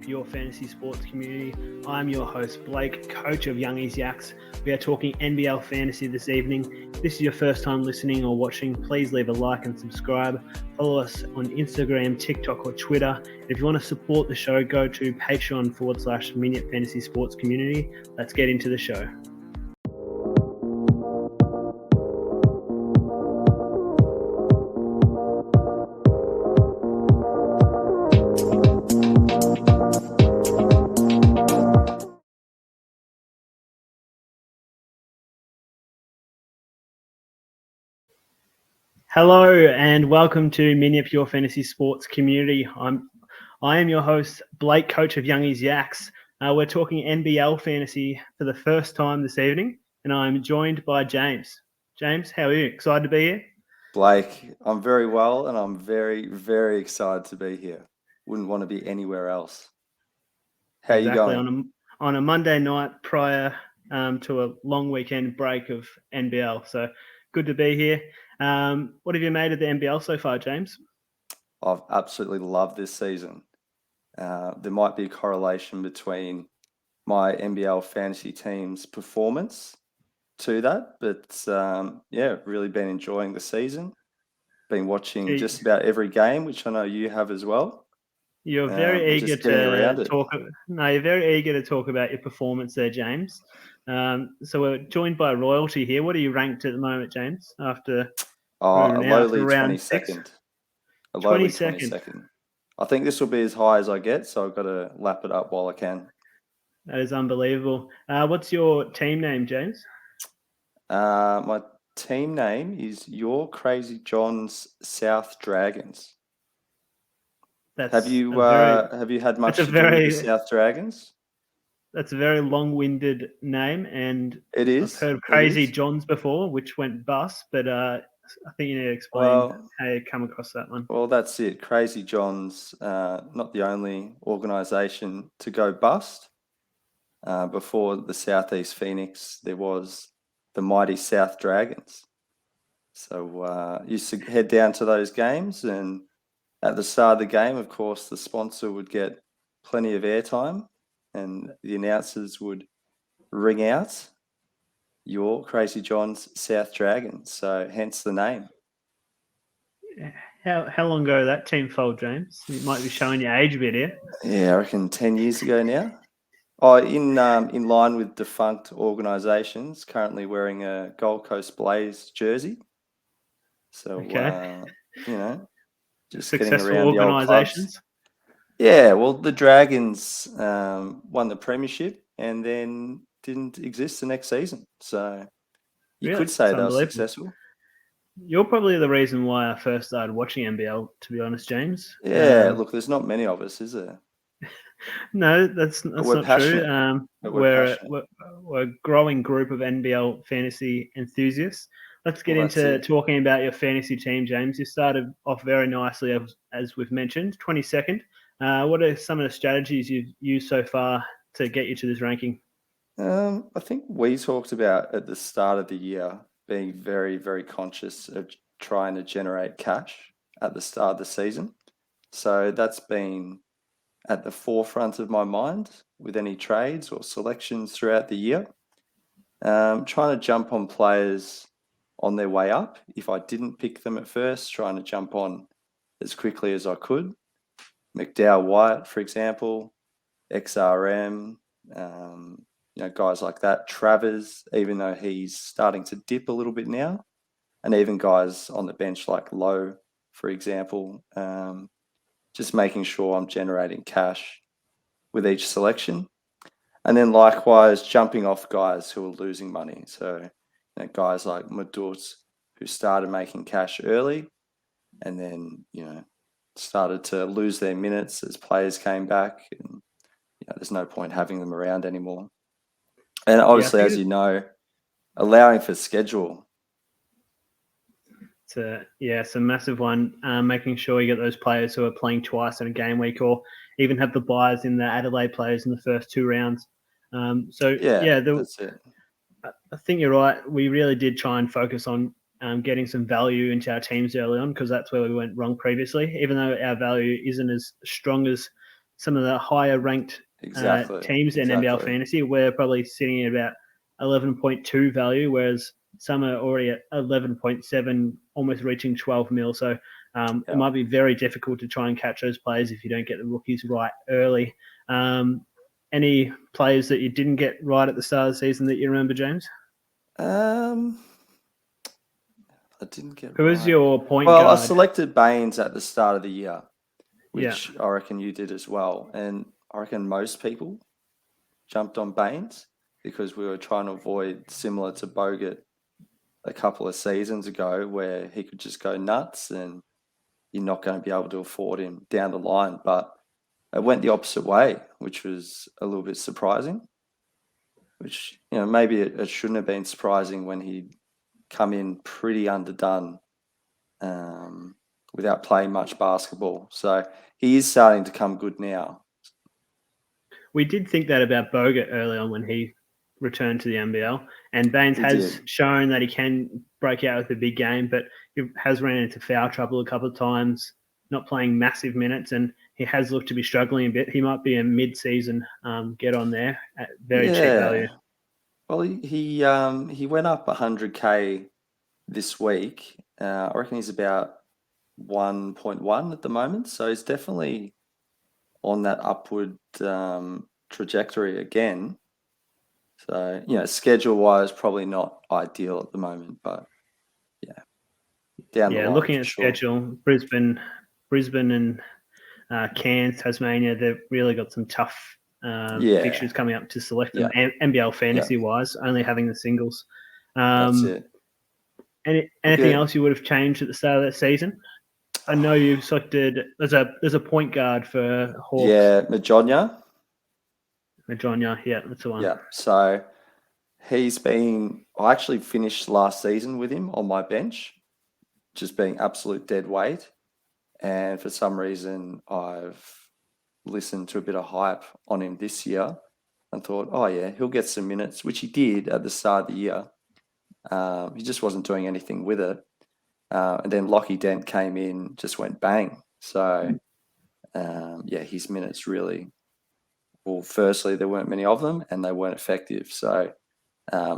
for your fantasy sports community. I'm your host, Blake, coach of Youngy's Yaks. We are talking NBL Fantasy this evening. If this is your first time listening or watching, please leave a like and subscribe. Follow us on Instagram, TikTok, or Twitter. If you want to support the show, go to Patreon/Minute Fantasy Sports Community. Let's get into the show. Hello and welcome to Minute Your Fantasy Sports Community. I am your host, Blake, coach of Youngy's Yaks. We're talking NBL Fantasy for the first time this evening, and I'm joined by James. James, how are you? Excited to be here? Blake, I'm very well, and I'm very, very excited to be here. Wouldn't want to be anywhere else. How are you going? On a Monday night prior to a long weekend break of NBL. So good to be here. What have you made of the NBL so far, James? I've absolutely loved this season. There might be a correlation between my NBL fantasy team's performance to that, but really been enjoying the season. Been watching just about every game, which I know you have as well. You're very eager to talk. No, you're very eager to talk about your performance there, James. So we're joined by royalty here. What are you ranked at the moment, James? After a lowly 22nd. A lowly 22nd. I think this will be as high as I get, so I've got to lap it up while I can. That is unbelievable. What's your team name, James? My team name is Your Crazy John's South Dragons. Have you had much to do with the South Dragons? That's a very long-winded name, and it is. I've heard of Crazy Johns before, which went bust, but I think you need to explain how you come across that one. Well, that's it. Crazy John's not the only organisation to go bust. Before the Southeast Phoenix, there was the mighty South Dragons. So used to head down to those games, and at the start of the game, of course, the sponsor would get plenty of airtime, and the announcers would ring out Your Crazy John's South Dragons. So hence the name. How long ago did that team fold, James? You might be showing your age a bit here. Yeah, I reckon 10 years ago now. Oh, in line with defunct organisations, currently wearing a Gold Coast Blaze jersey. So, just successful getting around the old clubs. Yeah, well, the Dragons won the premiership and then didn't exist the next season. So you could say they were successful. You're probably the reason why I first started watching NBL, to be honest, James. Yeah, look, there's not many of us, is there? No, that's not true. We're a growing group of NBL fantasy enthusiasts. Let's get into talking about your fantasy team, James. You started off very nicely, as we've mentioned, 22nd. What are some of the strategies you've used so far to get you to this ranking? I think we talked about at the start of the year being very, very conscious of trying to generate cash at the start of the season. So that's been at the forefront of my mind with any trades or selections throughout the year. Trying to jump on players on their way up. If I didn't pick them at first, trying to jump on as quickly as I could. McDowell White, for example, XRM, guys like that. Travers, even though he's starting to dip a little bit now. And even guys on the bench like Lowe, for example. Just making sure I'm generating cash with each selection. And then likewise, jumping off guys who are losing money. So guys like Madut, who started making cash early and then, started to lose their minutes as players came back. And there's no point having them around anymore. And obviously, as you know, allowing for schedule. It's a massive one. Making sure you get those players who are playing twice in a game week, or even have the buys in the Adelaide players in the first two rounds. That's it. I think you're right. We really did try and focus on getting some value into our teams early on, because that's where we went wrong previously. Even though our value isn't as strong as some of the higher ranked teams in NBL Fantasy. We're probably sitting at about 11.2 value, whereas some are already at 11.7, almost reaching 12 mil. So it might be very difficult to try and catch those players if you don't get the rookies right early. Any players that you didn't get right at the start of the season that you remember, James? I didn't get Who was your point guard? Well, I selected Baines at the start of the year, which Yeah. I reckon you did as well. And I reckon most people jumped on Baines because we were trying to avoid, similar to Bogut a couple of seasons ago, where he could just go nuts and you're not going to be able to afford him down the line. But it went the opposite way, which was a little bit surprising. Which, you know, maybe it shouldn't have been surprising when he'd come in pretty underdone without playing much basketball. So he is starting to come good now. We did think that about Bogut early on when he returned to the NBL, and Baines has shown that he can break out with a big game, but he has ran into foul trouble a couple of times, not playing massive minutes, and he has looked to be struggling a bit. He might be a mid-season get on there at very cheap value. Well, he went up 100K this week. I reckon he's about 1.1 at the moment, so he's definitely on that upward trajectory again. So, you know, schedule-wise, probably not ideal at the moment, but down the line. Looking at schedule, Brisbane and Cairns, Tasmania, they've really got some tough fixtures coming up to select them. NBL Fantasy-wise, only having the singles. That's it. Anything else you would have changed at the start of that season? I know you selected. There's a point guard for Hawks. Yeah, Majonia, yeah, that's the one. Yeah, so he's been. I actually finished last season with him on my bench, just being absolute dead weight, and for some reason I've listened to a bit of hype on him this year and thought, oh yeah, he'll get some minutes, which he did at the start of the year. He just wasn't doing anything with it. And then Lockie Dent came in, just went bang. So, his minutes really, well, firstly, there weren't many of them and they weren't effective. So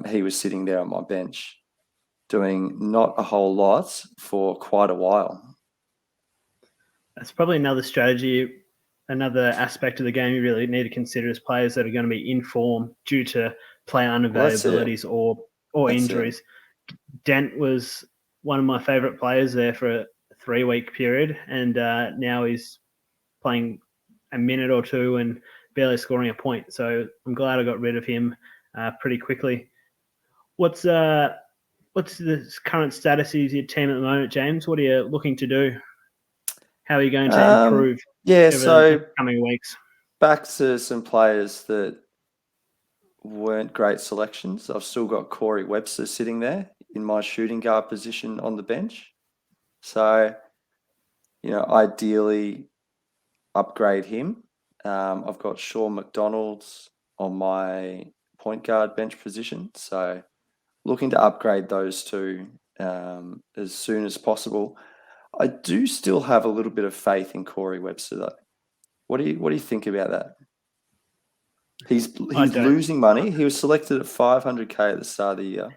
he was sitting there on my bench doing not a whole lot for quite a while. That's probably another strategy, another aspect of the game you really need to consider as players that are going to be in form due to player unavailabilities or injuries. Dent was one of my favourite players there for a 3-week period, and now he's playing a minute or two and barely scoring a point. So I'm glad I got rid of him pretty quickly. What's the current status of your team at the moment, James? What are you looking to do? How are you going to improve over the coming weeks? Back to some players that weren't great selections. I've still got Corey Webster sitting there in my shooting guard position on the bench. So, you know, ideally upgrade him. I've got Sean McDonald's on my point guard bench position. So looking to upgrade those two as soon as possible. I do still have a little bit of faith in Corey Webster though. What do you think about that? He's losing money. He was selected at 500K at the start of the year.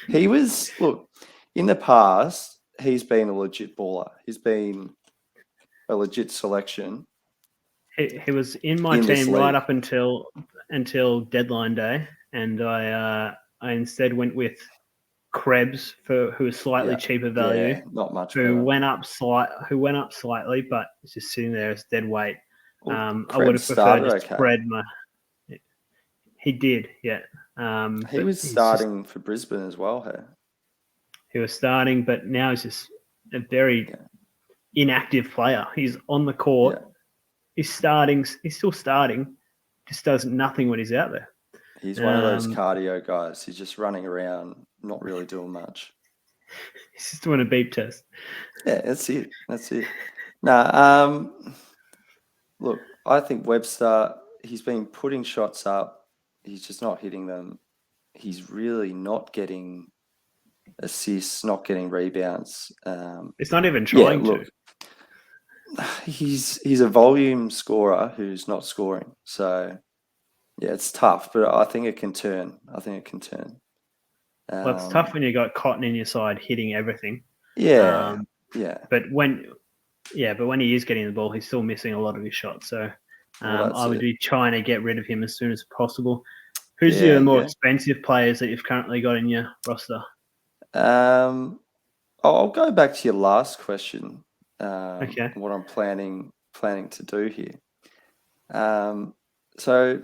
He was, look, in the past, he's been a legit baller. He's been a legit selection. He was in my team right up until deadline day, and I instead went with Krebs who was slightly cheaper value. Not much. Who went up slightly, but it's just sitting there as dead weight. I would have preferred to spread my. He did, yeah. He was starting for Brisbane as well, hey? He was starting, but now he's just a very inactive player. He's on the court. Yeah. He's still starting, just does nothing when he's out there. He's one of those cardio guys. He's just running around, not really doing much. He's just doing a beep test. Yeah, that's it. Nah, look, I think Webster, he's been putting shots up. He's just not hitting them. He's really not getting assists, not getting rebounds. It's not even trying to. he's a volume scorer who's not scoring. So yeah, it's tough, but I think it can turn. Well, it's tough when you got Cotton in your side hitting everything. Yeah, But when he is getting the ball, he's still missing a lot of his shots. So well, I would be trying to get rid of him as soon as possible. Who's Yeah, your more expensive players that you've currently got in your roster? I'll go back to your last question. Okay. What I'm planning to do here. So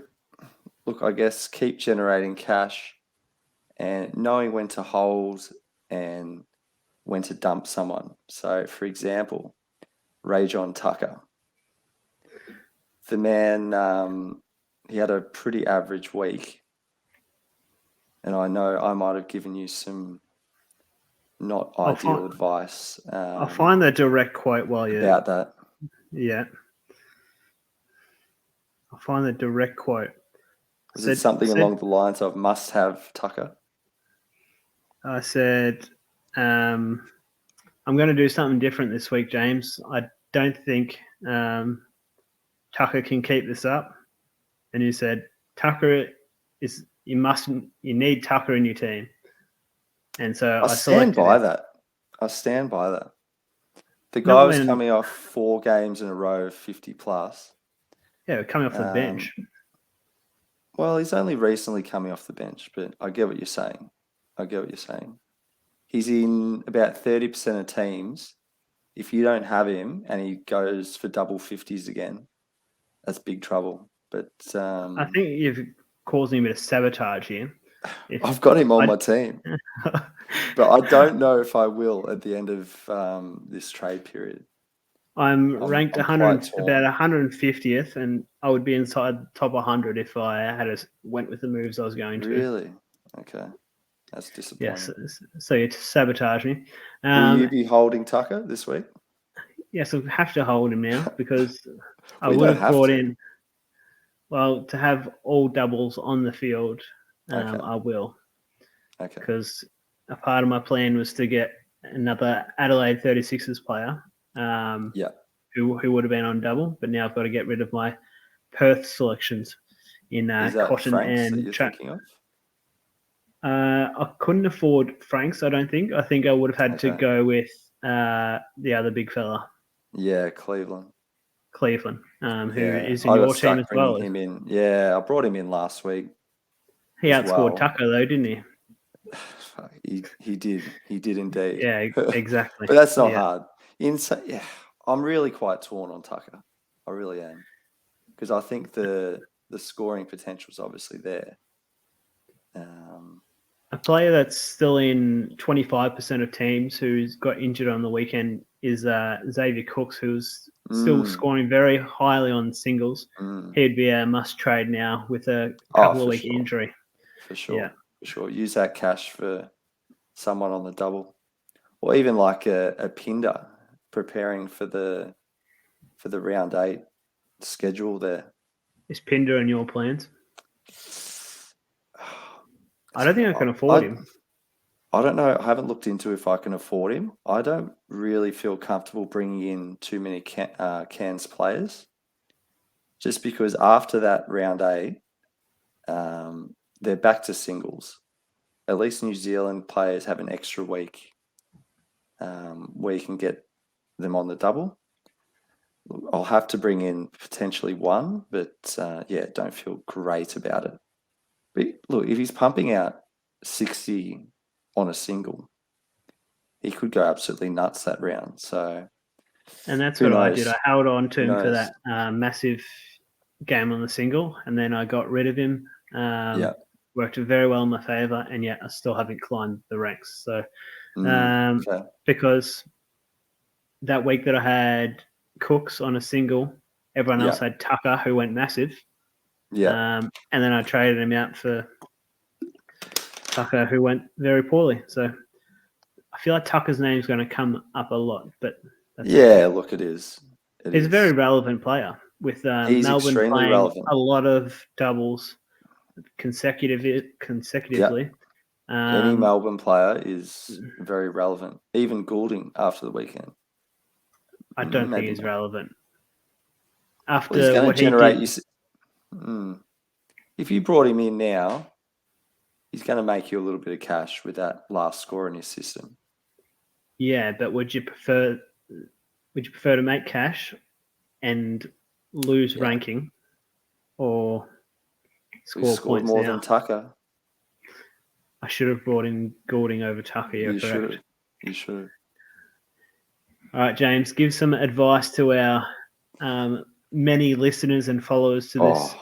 look, I guess keep generating cash and knowing when to hold and when to dump someone. So, for example, Rajon Tucker. The man, he had a pretty average week. And I know I might have given you some not ideal advice. I'll find the direct quote while you're... About that. Yeah. I'll find the direct quote. Was it something along the lines of must have Tucker? I said, I'm going to do something different this week, James. I don't think Tucker can keep this up. And you said, Tucker is, you need Tucker in your team. And so I stand by that. The guy was coming off 4 games in a row of 50 plus. Yeah, coming off the bench. Well, he's only recently coming off the bench, but I get what you're saying. He's in about 30% of teams. If you don't have him and he goes for double 50s again, that's big trouble. But I think you've caused me a bit of sabotage here. I've got him on my team. But I don't know if I will at the end of this trade period. I'm ranked about 150th, and I would be inside the top 100 if I went with the moves I was going to. Really? Okay. That's disappointing. Yes, so you sabotage me. Will you be holding Tucker this week? Yes, I have to hold him now because I would have brought in... Well, to have all doubles on the field, I will. Okay. Because a part of my plan was to get another Adelaide 36ers player who would have been on double, but now I've got to get rid of my Perth selections in Cotton Franks and that you're thinking of? I couldn't afford Franks, I don't think. I think I would have had to go with the other big fella. Yeah, Cleveland, who is in your team as well. Him in. Yeah, I brought him in last week. He outscored Tucker though, didn't he? He did indeed. Yeah, exactly. But that's not hard. I'm really quite torn on Tucker. I really am, because I think the scoring potential is obviously there. A player that's still in 25% of teams who's got injured on the weekend is Xavier Cooks, who's still scoring very highly on singles. He'd be a must trade now with a couple of week injury. For sure. Yeah. For sure. Use that cash for someone on the double, or even like a Pinder preparing for the round 8 schedule there. Is Pinder in your plans? I don't think I can afford him. I don't know. I haven't looked into if I can afford him. I don't really feel comfortable bringing in too many Cairns players, just because after that round 8, they're back to singles. At least New Zealand players have an extra week where you can get them on the double. I'll have to bring in potentially one, but don't feel great about it. But look, if he's pumping out 60 on a single, he could go absolutely nuts that round. So, and that's what I did. I held on to him for that massive game on the single, and then I got rid of him. Worked very well in my favour, and yet I still haven't climbed the ranks. So, because that week that I had Cooks on a single, everyone else had Tucker, who went massive. Yeah. And then I traded him out for Tucker, who went very poorly. So I feel like Tucker's name is going to come up a lot. But look, it is. He's a very relevant player with Melbourne playing relevant. A lot of doubles consecutively. Yep. Any Melbourne player is very relevant. Even Goulding after the weekend. I don't think Maybe he's not. relevant. Well, After he's going what to he generate did, you. If you brought him in now, he's going to make you a little bit of cash with that last score in his system. yeah, but would you prefer to make cash and lose ranking, or We've score scored points more now? than Tucker. I should have brought in Goulding over Tucker. You're correct. You should. All right, James, give some advice to our many listeners and followers to this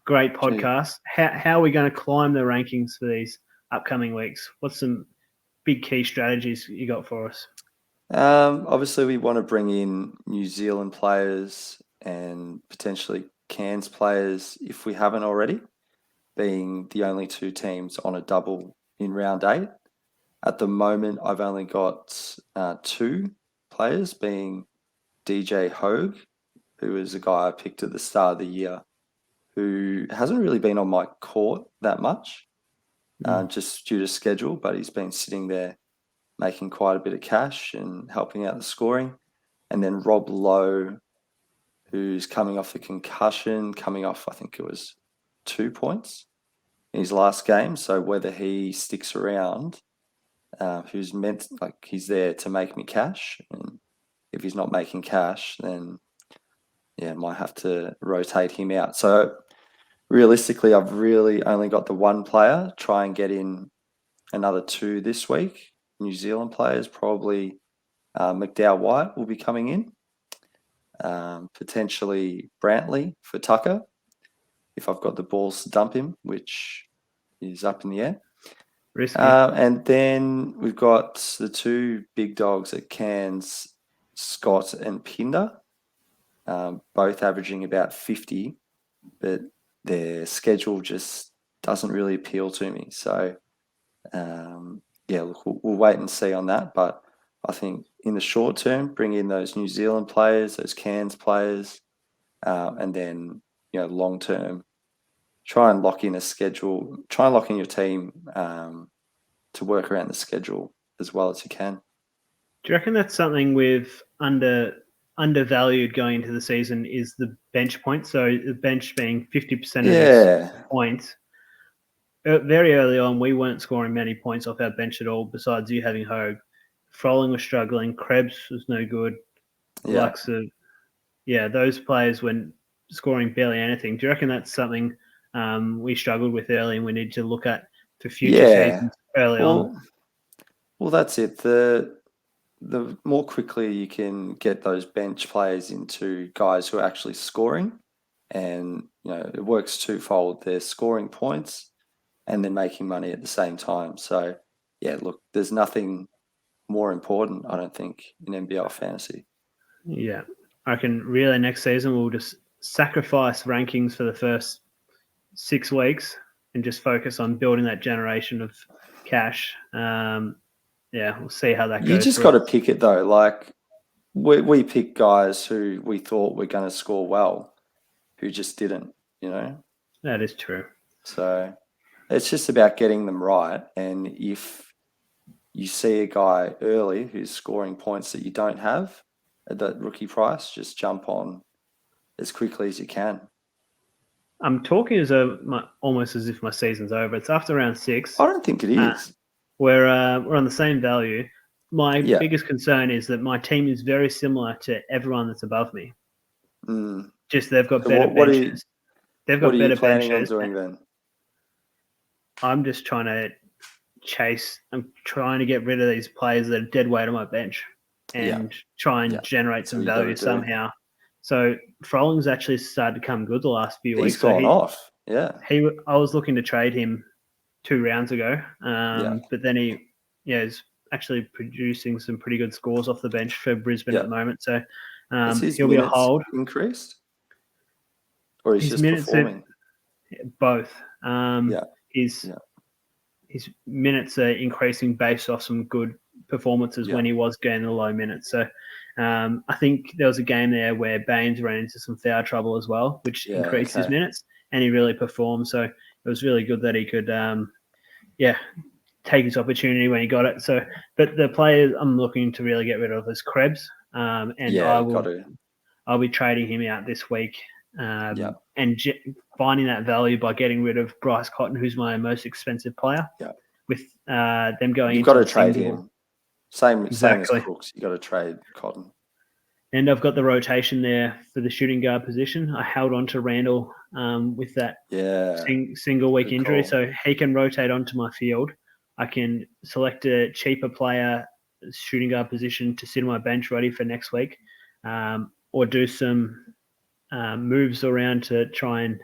great podcast. How are we going to climb the rankings for these upcoming weeks? What's some big key strategies you got for us? Obviously, we want to bring in New Zealand players and potentially Cairns players if we haven't already, being the only two teams on a double in round 8. At the moment, I've only got 2 players, being DJ Hogue, who is a guy I picked at the start of the year, who hasn't really been on my court that much, just due to schedule, but he's been sitting there making quite a bit of cash and helping out the scoring. And then Rob Lowe, who's coming off the concussion, coming off, I think it was 2 points in his last game. So whether he sticks around, who's meant, like, he's there to make me cash. And if he's not making cash, then might have to rotate him out. So realistically, I've really only got the one player. Try and get in another 2 this week. New Zealand players, probably McDowell White will be coming in. Potentially Brantley for Tucker, if I've got the balls to dump him, which is up in the air. Risky. And then we've got the 2 big dogs at Cairns, Scott and Pinder, both averaging about 50, but their schedule just doesn't really appeal to me. So, look, we'll wait and see on that. But I think in the short term, bring in those New Zealand players, those Cairns players, and then, long term, try and lock in a schedule, try and lock in your team to work around the schedule as well as you can. Do you reckon that's something we've undervalued going into the season, is the bench point? So the bench being 50% of its points. Very early on, we weren't scoring many points off our bench at all, besides you having Hogue. Froling was struggling. Krebs was no good. Likes of, those players were scoring barely anything. Do you reckon that's something we struggled with early and we need to look at for future seasons early on? Well, that's it. The more quickly you can get those bench players into guys who are actually scoring, and it works twofold. They're scoring points and then making money at the same time. So, look, there's nothing more important, I don't think, in NBL fantasy. Yeah. I reckon really next season we'll just sacrifice rankings for the first 6 weeks and just focus on building that generation of cash. We'll see how that goes. You just got to pick it, though. Like, we pick guys who we thought were going to score well, who just didn't, That is true. So it's just about getting them right. And if you see a guy early who's scoring points that you don't have at that rookie price, just jump on as quickly as you can. I'm talking almost as if my season's over. It's after round 6. I don't think it is. We're on the same value. My biggest concern is that my team is very similar to everyone that's above me. Just they've got better benches. What are you planning on doing then? I'm just trying to I'm trying to get rid of these players that are dead weight on my bench and try and generate some value somehow. So Froling's actually started to come good the last few weeks. He's gone off. Yeah. I was looking to trade him 2 rounds ago, but then he is actually producing some pretty good scores off the bench for Brisbane at the moment. So he'll be a hold. Increased? Or he's just performing? Both. His minutes are increasing based off some good performances when he was getting the low minutes. So I think there was a game there where Baines ran into some foul trouble as well, which increased his minutes, and he really performed. So it was really good that he could, take his opportunity when he got it. So, but the players I'm looking to really get rid of is Krebs, and I'll be trading him out this week, and finding that value by getting rid of Bryce Cotton, who's my most expensive player. Yeah. With them going, you've got to into trade him. Same as Crooks. You got to trade Cotton. And I've got the rotation there for the shooting guard position. I held on to Randall with that single week injury, so he can rotate onto my field. I can select a cheaper player, shooting guard position, to sit on my bench ready for next week, or do some moves around to try and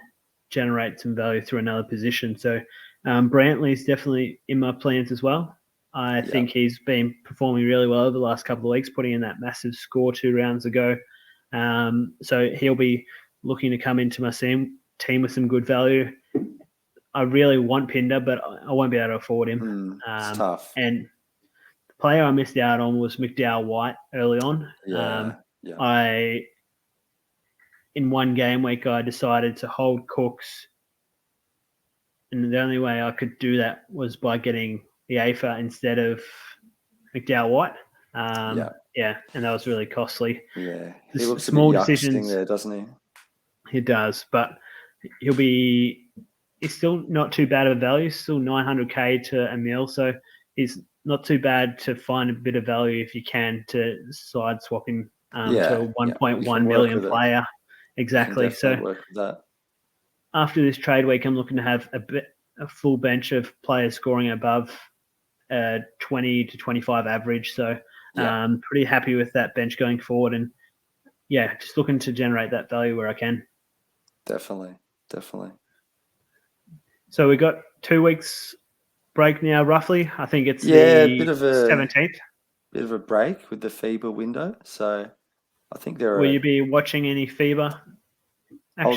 generate some value through another position. So Brantley's definitely in my plans as well. I think he's been performing really well over the last couple of weeks, putting in that massive score 2 rounds ago. So he'll be looking to come into my team with some good value. I really want Pinder, but I won't be able to afford him. It's tough. And the player I missed out on was McDowell White early on. In one game week, I decided to hold Cooks, and the only way I could do that was by getting the AFA instead of McDowell White. And that was really costly. Yeah, he looks small a bit decisions there, doesn't he? He does, but he's still not too bad of a value. Still 900k to a mil, so he's not too bad to find a bit of value if you can to side swap him to a 1.1 million player. Exactly. So work with that. After this trade week, I'm looking to have a full bench of players scoring above 20 to 25 average. So pretty happy with that bench going forward, and just looking to generate that value where I can. Definitely. So we got 2 weeks break now, roughly. I think it's the 17th. Bit of a break with the FIBA window. So I think Will you be watching any FIBA action?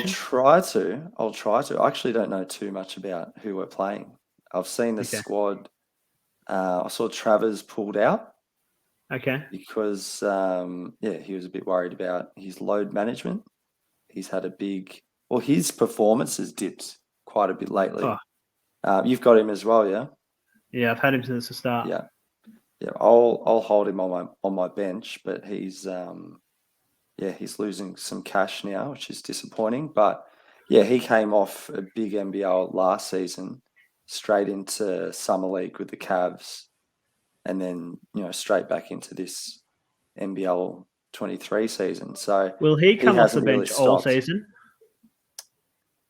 I'll try to. I actually don't know too much about who we're playing. I've seen the squad. I saw Travers pulled out. Okay. Because he was a bit worried about his load management. He's had his performance has dipped quite a bit lately. You've got him as well, yeah? Yeah, I've had him since the start. Yeah. I'll hold him on my bench, but he's losing some cash now, which is disappointing. But he came off a big NBL last season, straight into Summer League with the Cavs, and then straight back into this NBL 23 season. So will he come off the bench all season?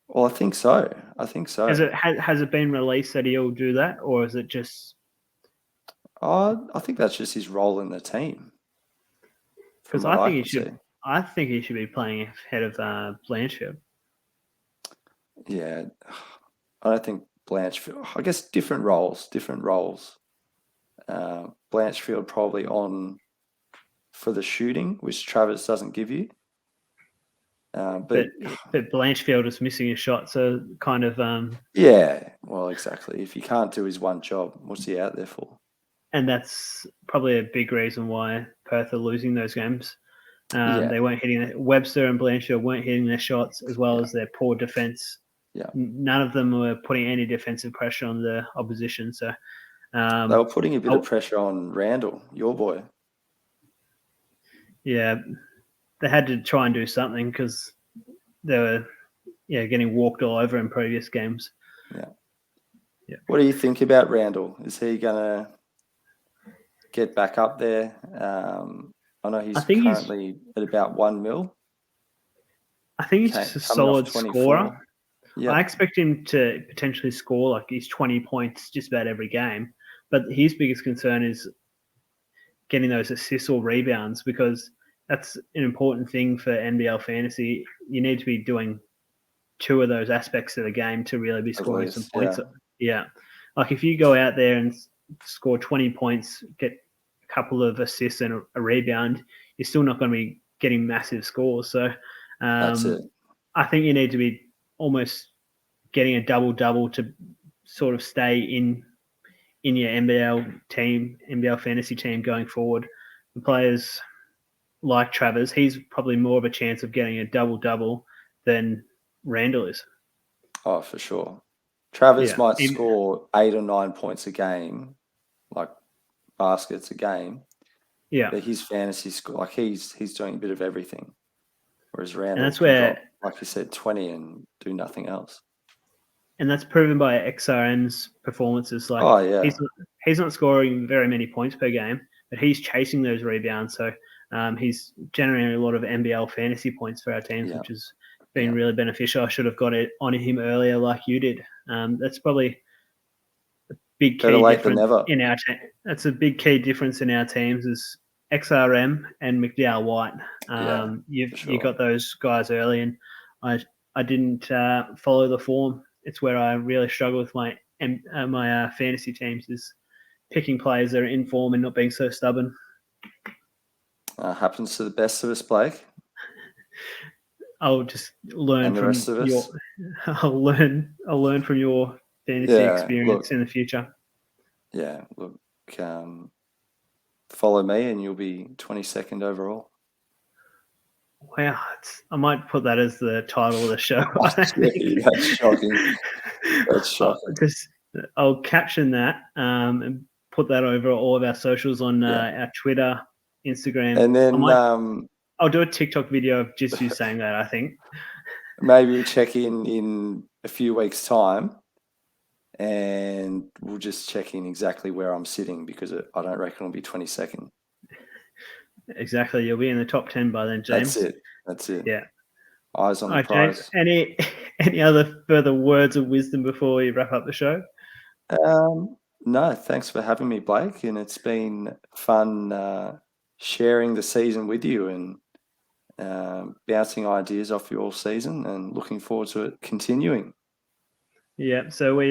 Well, I think so. Has it been released that he'll do that, or is it just? I think that's just his role in the team. Because I think he should be playing ahead of Blanchfield. Yeah, I don't think Blanchfield. I guess different roles. Blanchfield probably on for the shooting, which Travis doesn't give you. But Blanchfield is missing a shot, so kind of. Well, exactly. If he can't do his one job, what's he out there for? And that's probably a big reason why Perth are losing those games. They weren't hitting it. Webster and Blanchfield weren't hitting their shots, as well as their poor defense. Yeah, none of them were putting any defensive pressure on the opposition. So they were putting a bit of pressure on Randall, your boy. Yeah, they had to try and do something because they were getting walked all over in previous games. Yeah. What do you think about Randall? Is he gonna get back up there? I know he's currently at about 1 mil. I think he's just a solid scorer. Yeah. I expect him to potentially score like he's 20 points just about every game. But his biggest concern is getting those assists or rebounds, because that's an important thing for NBL fantasy. You need to be doing 2 of those aspects of the game to really be scoring some points. Yeah. Like if you go out there and score 20 points, get a couple of assists and a rebound, you're still not going to be getting massive scores. So that's it. I think you need to be almost getting a double-double to sort of stay in your NBL fantasy team going forward. The players like Travers, he's probably more of a chance of getting a double-double than Randall is. Oh, for sure. Travis might score 8 or 9 points a game, like baskets a game. Yeah. But his fantasy score, like he's doing a bit of everything. Whereas Randall that's can where, drop, like you said, 20 and do nothing else. And that's proven by XRM's performances. Like, oh yeah, he's not scoring very many points per game, but he's chasing those rebounds. So he's generating a lot of NBL fantasy points for our teams, which has been really beneficial. I should have got it on him earlier, like you did. That's probably a big key difference in our team. That's a big key difference in our teams is XRM and McDowell White. You got those guys early, and I didn't follow the form. It's where I really struggle with my fantasy teams is picking players that are in form and not being so stubborn. Happens to the best of us, Blake. I'll just learn and the from rest of us. I'll learn from your fantasy experience in the future. Yeah, look, follow me and you'll be 22nd overall. Wow, I might put that as the title of the show. That's shocking. That's shocking. I'll caption that and put that over all of our socials on our Twitter, Instagram. And then I'll do a TikTok video of just you saying that, I think. Maybe we'll check in a few weeks' time and we'll just check in exactly where I'm sitting because I don't reckon it'll be 22nd. Exactly. You'll be in the top 10 by then, James. That's it. Yeah. Eyes on the prize. James, any other further words of wisdom before we wrap up the show? No, thanks for having me, Blake. And it's been fun sharing the season with you and bouncing ideas off you all season and looking forward to it continuing. Yeah, so we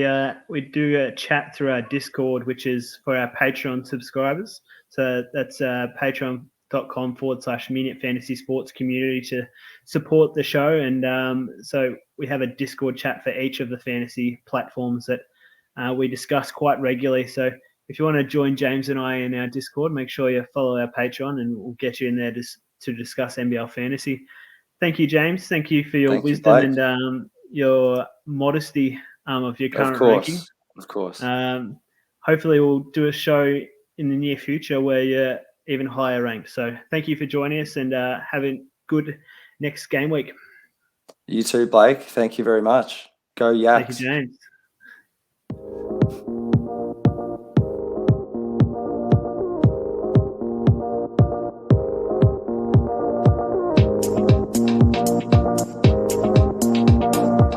do a chat through our Discord, which is for our Patreon subscribers. So that's patreon.com/Minute Fantasy Sports community to support the show. And so we have a Discord chat for each of the fantasy platforms that we discuss quite regularly. So if you want to join James and I in our Discord, make sure you follow our Patreon and we'll get you in there to discuss NBL Fantasy. Thank you, James. Thank you for your wisdom and your modesty of your current ranking. Of course. Hopefully we'll do a show in the near future where you're even higher ranked. So thank you for joining us and have a good next game week. You too, Blake. Thank you very much. Go Yaks. Thank you, James.